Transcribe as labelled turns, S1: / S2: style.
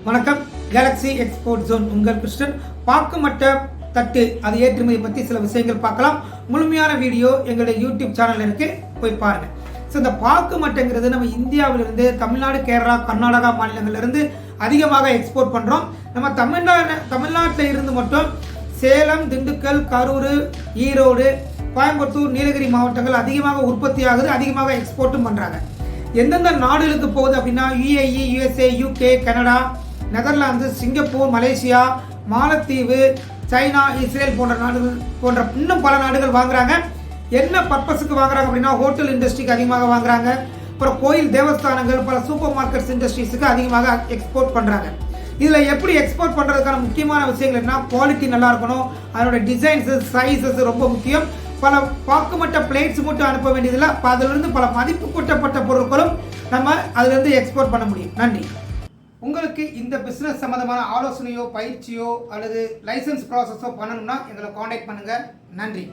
S1: வணக்கம். Galaxy export zone உங்கள் கிருஷ்ணன். பாக்குமட்ட தட்டு அது ஏற்றுமதி பற்றி சில விஷயங்கள் பார்க்கலாம். முழுமையான வீடியோ எங்களுடைய யூடியூப் சேனல் இருக்கு, போய் பாருங்க. ஸோ இந்த பாக்குமட்டைங்கிறது நம்ம இந்தியாவிலிருந்து தமிழ்நாடு, கேரளா, கர்நாடகா மாநிலங்களிலிருந்து அதிகமாக எக்ஸ்போர்ட் பண்ணுறோம். நம்ம தமிழ்நாட்டில் இருந்து மட்டும் சேலம், திண்டுக்கல், கரூர், ஈரோடு, கோயம்புத்தூர், நீலகிரி மாவட்டங்கள் அதிகமாக உற்பத்தி ஆகுது, அதிகமாக எக்ஸ்போர்ட்டும் பண்ணுறாங்க. எந்தெந்த நாடுகளுக்கு போகுது அப்படின்னா UAE, USA, UK, Canada, Netherlands, Singapore, Malaysia, மாலத்தீவு, சைனா, இஸ்ரேல் போன்ற நாடுகள் போன்ற இன்னும் பல நாடுகள் வாங்குறாங்க. என்ன பர்பஸுக்கு வாங்குறாங்க அப்படின்னா ஹோட்டல் இண்டஸ்ட்ரிக்கு அதிகமாக வாங்குறாங்க. அப்புறம் கோயில், தேவஸ்தானங்கள், பல சூப்பர் மார்க்கெட்ஸ் இண்டஸ்ட்ரீஸுக்கு அதிகமாக எக்ஸ்போர்ட் பண்ணுறாங்க. இதில் எப்படி எக்ஸ்போர்ட் பண்ணுறதுக்கான முக்கியமான விஷயங்கள் என்ன, குவாலிட்டி நல்லா இருக்கணும், அதோட டிசைன்ஸு, சைஸஸ் ரொம்ப முக்கியம். பல பாக்குமட்ட பிளேட்ஸ் மட்டும் அனுப்ப வேண்டியதில்லை, அதிலிருந்து பல மதிப்பு கூட்டப்பட்ட பொருட்களும் நம்ம அதிலிருந்து எக்ஸ்போர்ட் பண்ண முடியும். நன்றி. உங்களுக்கு இந்த பிஸ்னஸ் சம்மந்தமான ஆலோசனையோ, பயிற்சியோ அல்லது லைசன்ஸ் ப்ராசஸோ பண்ணணும்னா எங்களை காண்டாக்ட் பண்ணுங்கள். நன்றி.